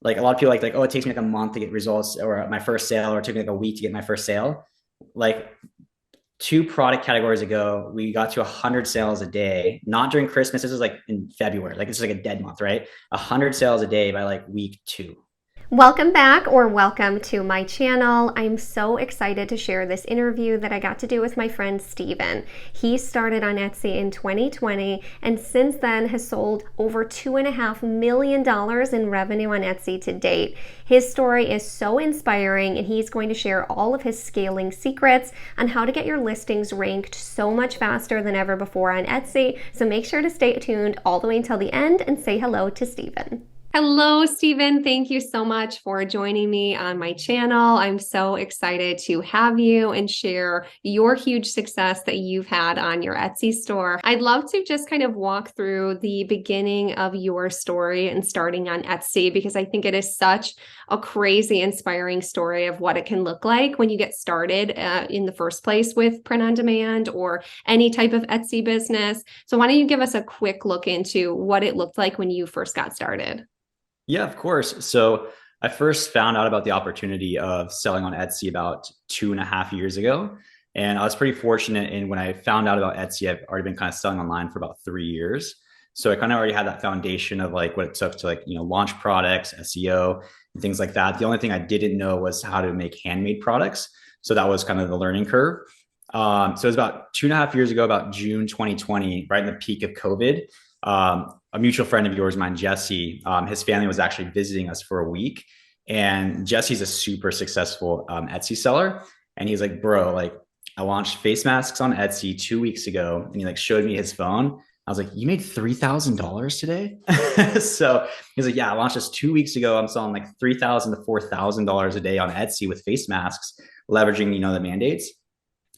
like a lot of people like, oh, it takes me like a month to get results or my first sale, or it took me like a week to get my first sale. Like two product categories ago, we got to 100 sales a day, not during Christmas. This is like in February, like this is like a dead month, right? 100 sales a day by like week two. Welcome back or welcome to my channel. I'm so excited to share this interview that I got to do with my friend Steven. He started on Etsy in 2020 and since then has sold over $2.5 million in revenue on Etsy to date. His story is so inspiring and he's going to share all of his scaling secrets on how to get your listings ranked so much faster than ever before on Etsy. So make sure to stay tuned all the way until the end and say hello to Steven. Hello, Stephen. Thank you so much for joining me on my channel. I'm so excited to have you and share your huge success that you've had on your Etsy store. I'd love to just kind of walk through the beginning of your story and starting on Etsy, because I think it is such a crazy, inspiring story of what it can look like when you get started in the first place with print on demand or any type of Etsy business. So why don't you give us a quick look into what it looked like when you first got started? Yeah, of course. So I first found out about the opportunity of selling on Etsy about 2.5 years ago. And I was pretty fortunate in when I found out about Etsy, I've already been kind of selling online for about 3 years. So I kind of already had that foundation of like what it took to like, launch products, SEO and things like that. The only thing I didn't know was how to make handmade products. So that was kind of the learning curve. So it was about 2.5 years ago, about June 2020, right in the peak of COVID. A mutual friend of yours, mine, Jesse, his family was actually visiting us for a week. And Jesse's a super successful Etsy seller. And he's like, bro, like I launched face masks on Etsy 2 weeks ago. And he like showed me his phone. I was like, you made $3,000 today? So he's like, yeah, I launched this 2 weeks ago. I'm selling like $3,000 to $4,000 a day on Etsy with face masks, leveraging, the mandates.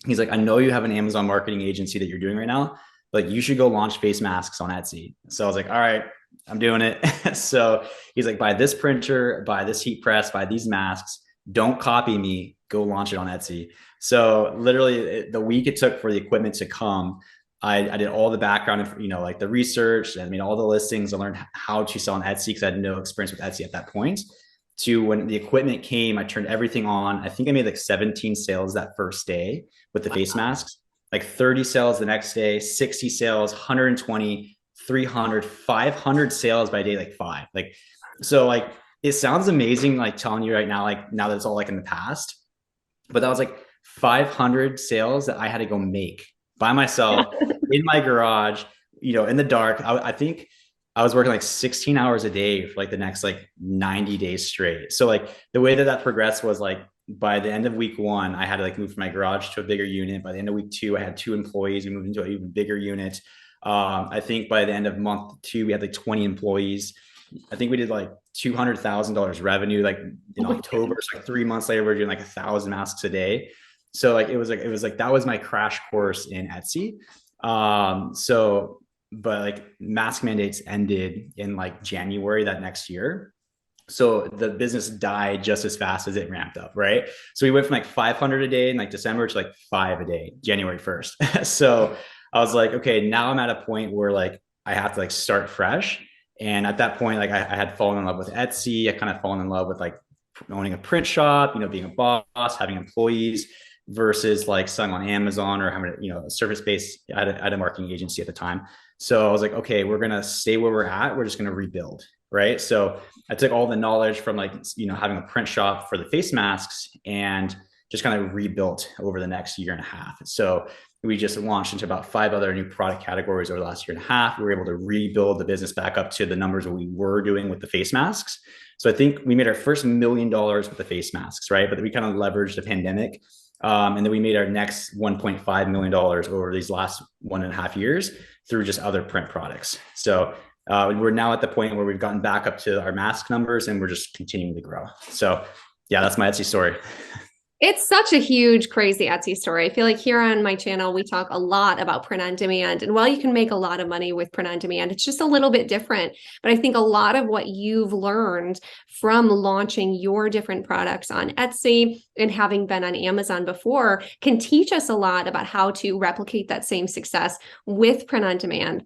He's like, I know you have an Amazon marketing agency that you're doing right now. Like you should go launch face masks on Etsy. So I was like, all right, I'm doing it. So he's like, buy this printer, buy this heat press, buy these masks. Don't copy me. Go launch it on Etsy. So literally the week it took for the equipment to come, I did all the background, like the research. I made all the listings. I learned how to sell on Etsy because I had no experience with Etsy at that point. To when the equipment came, I turned everything on. I think I made like 17 sales that first day with the face masks, like 30 sales the next day, 60 sales, 120, 300, 500 sales by day, like five. Like, so like, it sounds amazing, like telling you right now, like now that it's all like in the past, but that was like 500 sales that I had to go make by myself in my garage, in the dark. I think I was working like 16 hours a day for like the next like 90 days straight. So like the way that that progressed was like by the end of week one, I had to like move from my garage to a bigger unit. By the end of week two, I had 2 employees. We moved into an even bigger unit. I think by the end of month two, we had like 20 employees. I think we did like $200,000 revenue. Like in October, so like 3 months later, we we're doing like 1,000 masks a day. So like it was like that was my crash course in Etsy. So but like mask mandates ended in like January that next year. So the business died just as fast as it ramped up, right? So we went from like 500 a day in like December to like five a day, January 1st. So I was like, okay, now I'm at a point where like I have to like start fresh. And at that point, like I had fallen in love with Etsy. I kind of fallen in love with like owning a print shop, being a boss, having employees versus like selling on Amazon or having, a service based at a marketing agency at the time. So I was like, okay, we're going to stay where we're at. We're just going to rebuild. Right. So I took all the knowledge from like, having a print shop for the face masks and just kind of rebuilt over the next year and a half. So we just launched into about 5 other new product categories over the last year and a half. We were able to rebuild the business back up to the numbers that we were doing with the face masks. So I think we made our first $1 million with the face masks, right? But we kind of leveraged the pandemic. And then we made our next $1.5 million over these last 1.5 years through just other print products. So we're now at the point where we've gotten back up to our mask numbers and we're just continuing to grow. So yeah, that's my Etsy story. It's such a huge, crazy Etsy story. I feel like here on my channel, we talk a lot about print on demand. And while you can make a lot of money with print on demand, it's just a little bit different. But I think a lot of what you've learned from launching your different products on Etsy and having been on Amazon before can teach us a lot about how to replicate that same success with print on demand.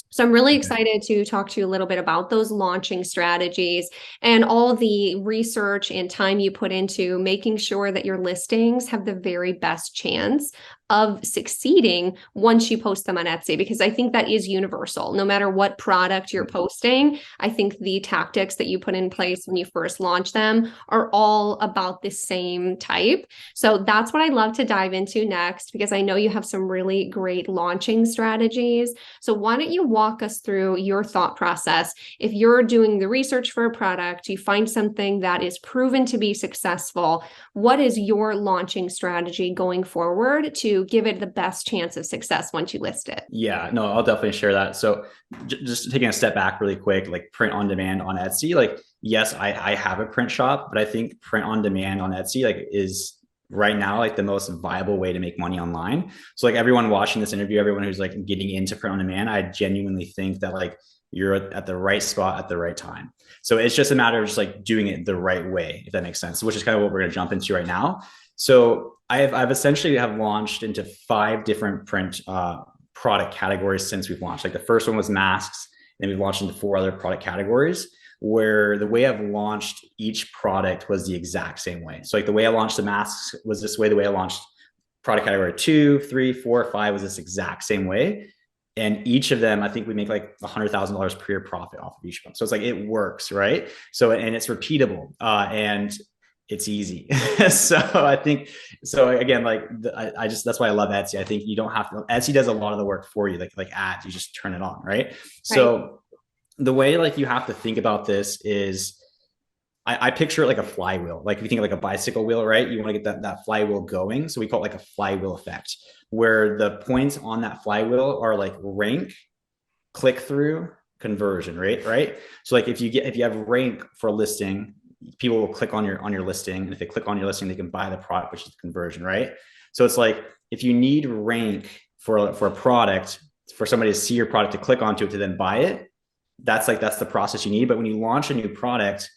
So I'm really Okay. excited to talk to you a little bit about those launching strategies and all the research and time you put into making sure that your listings have the very best chance of succeeding once you post them on Etsy, because I think that is universal. No matter what product you're posting, I think the tactics that you put in place when you first launch them are all about the same type. So that's what I'd love to dive into next, because I know you have some really great launching strategies. So why don't you walk us through your thought process? If you're doing the research for a product, you find something that is proven to be successful, what is your launching strategy going forward to give it the best chance of success once you list it? Yeah, no, I'll definitely share that. So just taking a step back really quick, like print on demand on Etsy, like, yes, I have a print shop, but I think print on demand on Etsy, like, is right now like the most viable way to make money online. So like everyone watching this interview, everyone who's like getting into print on demand, I genuinely think that like you're at the right spot at the right time. So it's just a matter of just like doing it the right way, if that makes sense, which is kind of what we're going to jump into right now. So I've essentially have launched into 5 different print product categories since we've launched. Like the first one was masks, and we've launched into 4 other product categories, where the way I've launched each product was the exact same way. So like the way I launched the masks was this way. The way I launched product category 2, 3, 4, 5 was this exact same way. And each of them, I think we make like $100,000 per year profit off of each of them. So it's like, it works, right? So, and it's repeatable, and it's easy. So I think, so again, like I just, that's why I love Etsy. I think you don't have to, Etsy does a lot of the work for you, like ads, you just turn it on, right? Right. So the way like you have to think about this is, I picture it like a flywheel. Like if you think of like a bicycle wheel, right? You want to get that flywheel going. So we call it like a flywheel effect, where the points on that flywheel are like rank, click through, conversion, right? So like if you have rank for a listing, people will click on your listing, and if they click on your listing, they can buy the product, which is the conversion, right? So it's like if you need rank for a product, for somebody to see your product, to click onto it, to then buy it, that's the process you need. But when you launch a new product,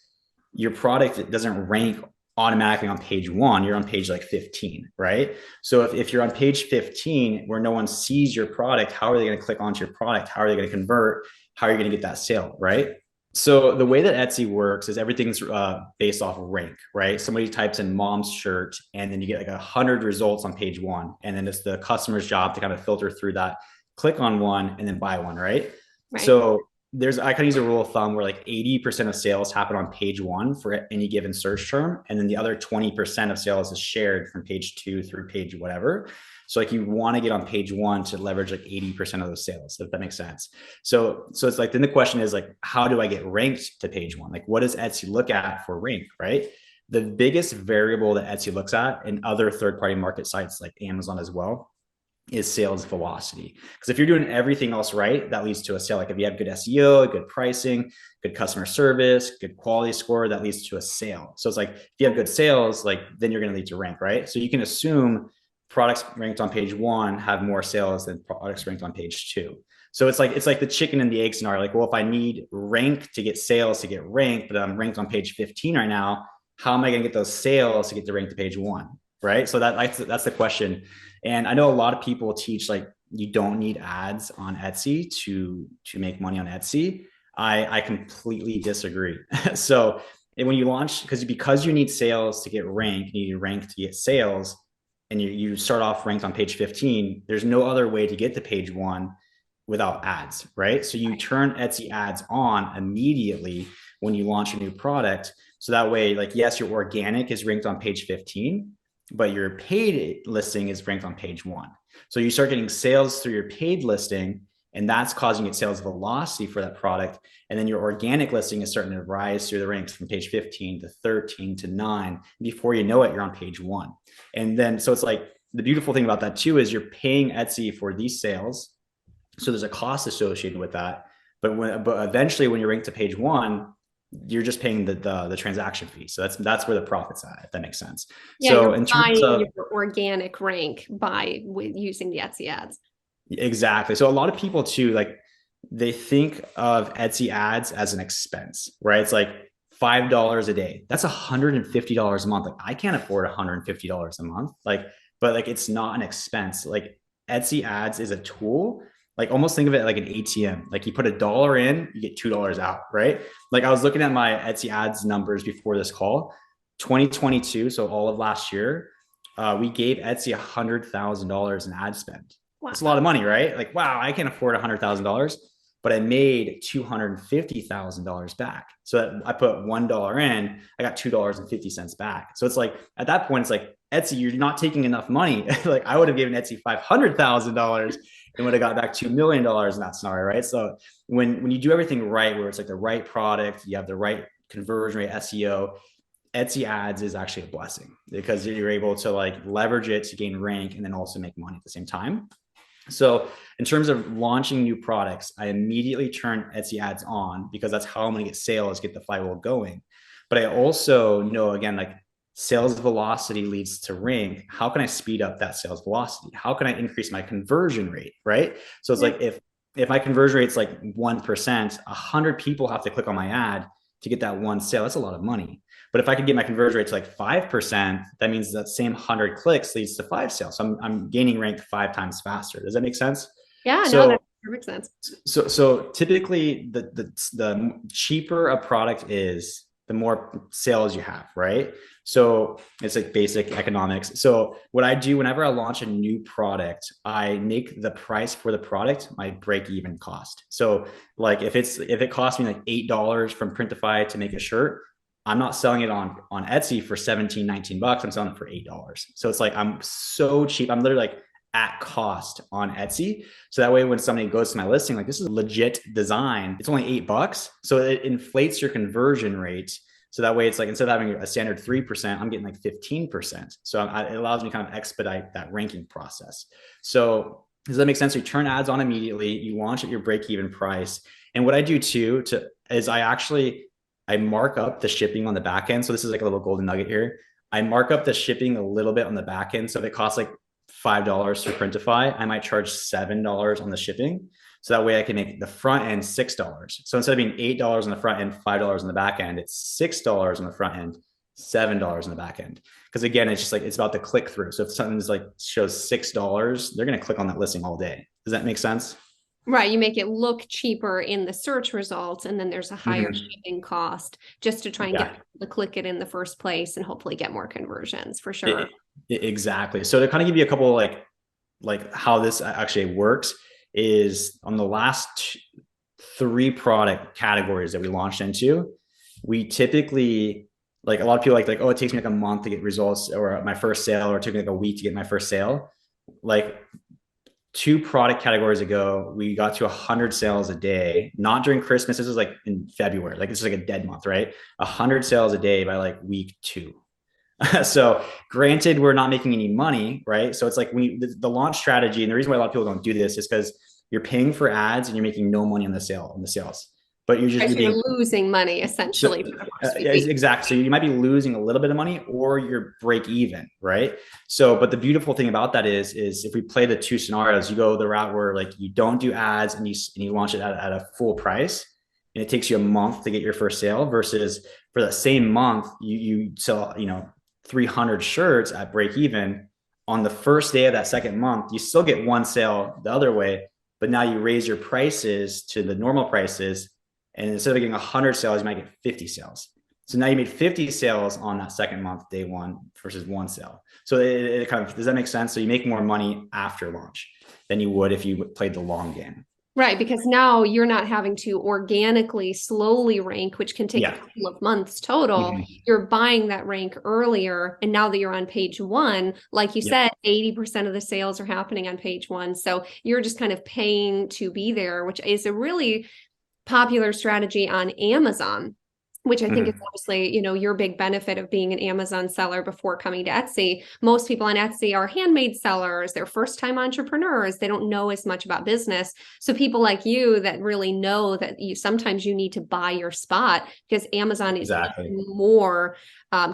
your product doesn't rank automatically on page 1. You're on page like 15, right? So if you're on page 15 where no one sees your product, how are they going to click onto your product? How are they going to convert? How are you going to get that sale, right? So the way that Etsy works is everything's based off of rank, right? Somebody types in mom's shirt, and then you get like 100 results on page 1. And then it's the customer's job to kind of filter through that, click on one, and then buy one, right? Right. So I can use a rule of thumb where like 80% of sales happen on page 1 for any given search term. And then the other 20% of sales is shared from page 2 through page whatever. So like you want to get on page 1 to leverage like 80% of those sales, if that makes sense. So it's like, then the question is like, how do I get ranked to page 1? Like, what does Etsy look at for rank, right? The biggest variable that Etsy looks at, and other third-party market sites like Amazon as well, is sales velocity. Because if you're doing everything else right, that leads to a sale. Like if you have good SEO, good pricing, good customer service, good quality score, that leads to a sale. So it's like, if you have good sales, like then you're going to lead to rank, right? So you can assume products ranked on page 1 have more sales than products ranked on page 2. So it's like the chicken and the egg scenario. Like, well, if I need rank to get sales to get ranked, but I'm ranked on page 15 right now, how am I going to get those sales to get to rank to page 1? Right. So that's the question. And I know a lot of people teach like you don't need ads on Etsy to make money on Etsy. I completely disagree. So when you launch, because you need sales to get ranked, you need rank to get sales, and you start off ranked on page 15, there's no other way to get to page 1 without ads, right? So you turn Etsy ads on immediately when you launch a new product. So that way, like, yes, your organic is ranked on page 15, but your paid listing is ranked on page 1. So you start getting sales through your paid listing, and that's causing it sales velocity for that product. And then your organic listing is starting to rise through the ranks from page 15 to 13 to 9. Before you know it, you're on page 1. And then, so it's like, the beautiful thing about that too is you're paying Etsy for these sales. So there's a cost associated with that. But eventually when you're ranked to page 1, you're just paying the transaction fee. So that's where the profit's at, if that makes sense. Yeah, So you're in terms buying of, your organic rank by using the Etsy ads. exactly. So a lot of people too, like they think of Etsy ads as an expense, right? It's like $5 a day. That's $150 a month. Like I can't afford $150 a month. Like, but like it's not an expense. Like Etsy ads is a tool Like almost think of it like an ATM. Like you put $1 in, you get $2 out, right? Like I was looking at my Etsy ads numbers before this call, 2022, so all of last year, we gave Etsy $100,000 in ad spend. Wow. It's a lot of money, right? Like, wow, I can't afford $100,000, but I made $250,000 back. So that I put $1 in, I got $2.50 back. So it's like at that point, it's like Etsy, you're not taking enough money. Like I would have given Etsy $500,000 and would have got back $2 million in that scenario, right? So when you do everything right, where it's like the right product, you have the right conversion rate, SEO, Etsy ads is actually a blessing because you're able to like leverage it to gain rank and then also make money at the same time. So in terms of launching new products, I immediately turn Etsy ads on because that's how I'm going to get sales, get the flywheel going. But I also know, again, like sales velocity leads to rank. How can I speed up that sales velocity? How can I increase my conversion rate? Right. So it's like if my conversion rate's like 1%, 100 people have to click on my ad to get that one sale. That's a lot of money. But if I could get my conversion rate to like 5%, that means that same 100 clicks leads to 5 sales. So I'm gaining rank 5 times faster. Does that make sense? Yeah, so, no, that makes sense. So typically the cheaper a product is, the more sales you have, right? So it's like basic economics. So what I do whenever I launch a new product, I make the price for the product my break-even cost. So like if it costs me like $8 from Printify to make a shirt, I'm not selling it on Etsy for 17, 19 bucks. I'm selling it for $8. So it's like, I'm so cheap. I'm literally like at cost on Etsy. So that way, when somebody goes to my listing, like this is a legit design, it's only $8. So it inflates your conversion rate. So that way it's like, instead of having a standard 3%, I'm getting like 15%. So it allows me to kind of expedite that ranking process. So does that make sense? So you turn ads on immediately, you launch at your break-even price. And what I do too, is I mark up the shipping on the back end. So this is like a little golden nugget here. I mark up the shipping a little bit on the back end. So if it costs like $5 to Printify, I might charge $7 on the shipping. So that way I can make the front end $6. So instead of being $8 on the front end, $5 on the back end, it's $6 on the front end, $7 on the back end. Because again, it's just like, it's about the click through. So if something's like shows $6, they're going to click on that listing all day. Does that make sense? Right. You make it look cheaper in the search results, and then there's a higher shipping cost just to try and get people to click it in the first place and hopefully get more conversions for sure. Exactly. So to kind of give you a couple like how this actually works is on the last 3 product categories that we launched into, we typically, like a lot of people like, oh, it takes me like a month to get results or my first sale, or it took me like a week to get my first sale. Like 2 product categories ago, we got to 100 sales a day, not during Christmas. This was like in February, like it's like a dead month, right? 100 sales a day by like week 2. So granted, we're not making any money, right? So it's like the launch strategy, and the reason why a lot of people don't do this is because you're paying for ads and you're making no money on the sales. But you're losing money essentially. Exactly. So you might be losing a little bit of money, or you're break even, right? So, but the beautiful thing about that is if we play the 2 scenarios, you go the route where like you don't do ads and you launch it at a full price, and it takes you a month to get your first sale, versus for the same month you sell 300 shirts at break even. On the first day of that second month, you still get 1 sale the other way, but now you raise your prices to the normal prices. And instead of getting 100 sales, you might get 50 sales. So now you made 50 sales on that second month, day 1, versus 1 sale. So it kind of, does that make sense? So you make more money after launch than you would if you played the long game. Right, because now you're not having to organically slowly rank, which can take a couple of months total. You're buying that rank earlier. And now that you're on page 1, like you said, 80% of the sales are happening on page 1. So you're just kind of paying to be there, which is a really popular strategy on Amazon, which I think is obviously, your big benefit of being an Amazon seller before coming to Etsy. Most people on Etsy are handmade sellers. They're first-time entrepreneurs. They don't know as much about business. So people like you that really know that sometimes you need to buy your spot, because Amazon is more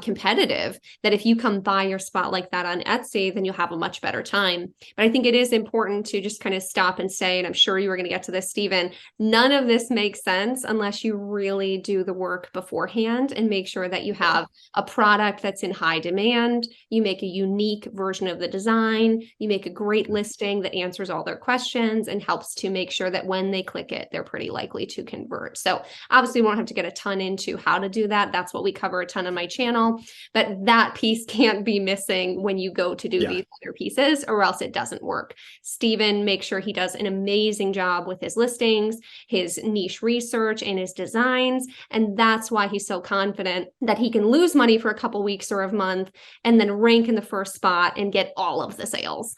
competitive, that if you come buy your spot like that on Etsy, then you'll have a much better time. But I think it is important to just kind of stop and say, and I'm sure you were going to get to this, Stephen, none of this makes sense unless you really do the work beforehand and make sure that you have a product that's in high demand. You make a unique version of the design. You make a great listing that answers all their questions and helps to make sure that when they click it, they're pretty likely to convert. So obviously we won't have to get a ton into how to do that. That's what we cover a ton on my channel, but that piece can't be missing when you go to do these other pieces, or else it doesn't work. Stephen makes sure he does an amazing job with his listings, his niche research, and his designs. And that's why he's so confident that he can lose money for a couple weeks or a month and then rank in the first spot and get all of the sales.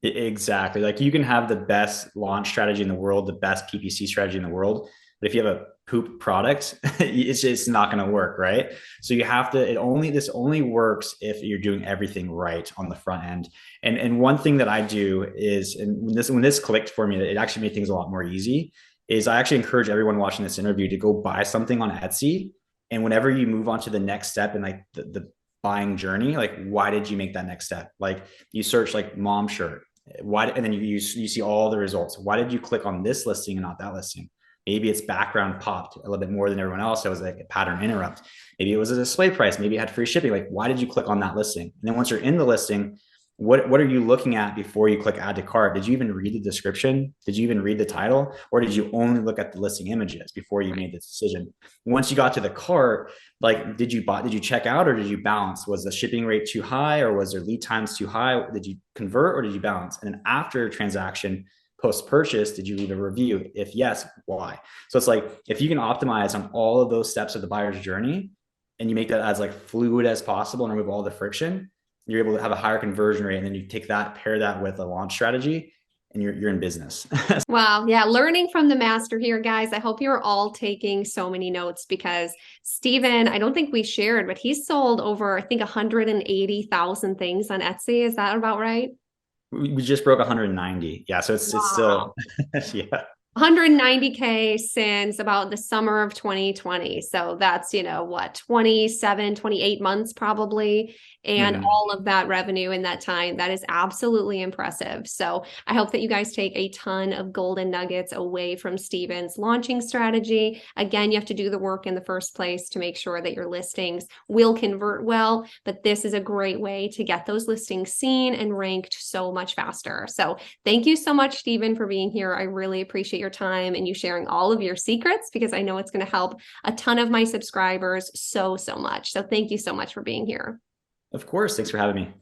Exactly. Like you can have the best launch strategy in the world, the best PPC strategy in the world, but if you have a poop product, it's just not going to work, right? So you have to, this only works if you're doing everything right on the front end. And one thing that I do is, and when this clicked for me, it actually made things a lot more easy, is I actually encourage everyone watching this interview to go buy something on Etsy. And whenever you move on to the next step in like the buying journey, like, why did you make that next step? Like you search like mom shirt, why, and then you see all the results. Why did you click on this listing and not that listing? Maybe its background popped a little bit more than everyone else. It was like a pattern interrupt. Maybe it was a display price. Maybe it had free shipping. Like, why did you click on that listing? And then once you're in the listing, what are you looking at before you click add to cart? Did you even read the description? Did you even read the title? Or did you only look at the listing images before you made the decision? Once you got to the cart, like, did you check out or did you bounce? Was the shipping rate too high or was there lead times too high? Did you convert or did you bounce? And then after transaction, post-purchase, did you leave a review? If yes, why? So it's like, if you can optimize on all of those steps of the buyer's journey and you make that as like fluid as possible and remove all the friction, you're able to have a higher conversion rate. And then you take that, pair that with a launch strategy, and you're in business. Wow. Yeah. Learning from the master here, guys. I hope you're all taking so many notes, because Stephen, I don't think we shared, but he's sold over, I think, 180,000 things on Etsy. Is that about right? We just broke 190. Yeah. So it's still, yeah. 190K since about the summer of 2020. So that's, what, 27, 28 months probably. And all of that revenue in that time, that is absolutely impressive. So I hope that you guys take a ton of golden nuggets away from Stephen's launching strategy. Again, you have to do the work in the first place to make sure that your listings will convert well, but this is a great way to get those listings seen and ranked so much faster. So thank you so much, Stephen, for being here. I really appreciate your time and you sharing all of your secrets, because I know it's going to help a ton of my subscribers so much. So thank you so much for being here. Of course. Thanks for having me.